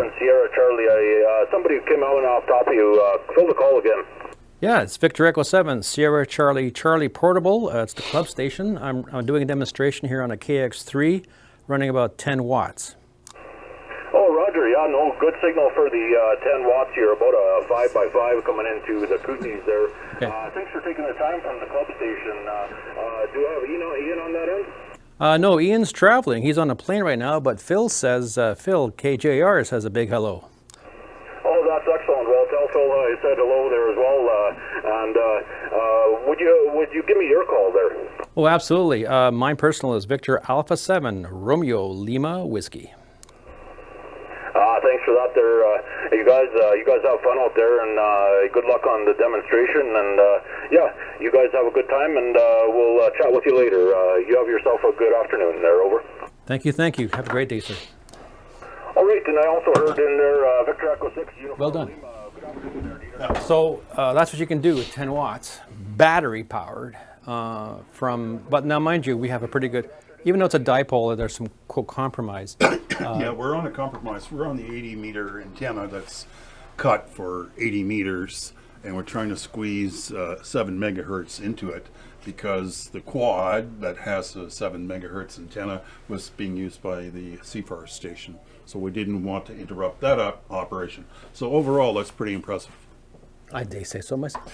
VA7 Sierra Charlie. Somebody came out off top of you. Fill the call again. Yeah, it's Victor Echo 7 Sierra Charlie Portable. It's the club station. I'm doing a demonstration here on a KX3 running about 10 watts. Oh, Roger. Yeah, no, good signal for the 10 watts here. About a 5x5 coming into the Kootenays there. Okay. Thanks for taking the time from the club station. Do you have Ian on that end? No, Ian's traveling. He's on a plane right now, but Phil says, Phil, KJR says a big hello. Oh, that's excellent. Well, tell Phil I said hello there as well. And would you give me your call there? Oh, absolutely. Mine personal is Victor Alpha 7 Romeo Lima Whiskey. Thanks for that there. You guys have fun out there, and good luck on the demonstration. And yeah, you guys have a good time, and we'll chat with you later. You have yourself a good afternoon there. Over. Thank you, thank you. Have a great day, sir. All right, and I also heard in there Victor Echo 6 Uniform. Well done. Good afternoon there, So that's what you can do with 10 watts, battery powered. But now mind you, we have a pretty good, even though it's a dipole, there's some quote compromise. Yeah, we're on a compromise. We're on the 80-meter antenna that's cut for 80 meters, and we're trying to squeeze 7 megahertz into it because the quad that has a 7 megahertz antenna was being used by the CFAR station. So we didn't want to interrupt that operation. So overall, that's pretty impressive. I say so myself.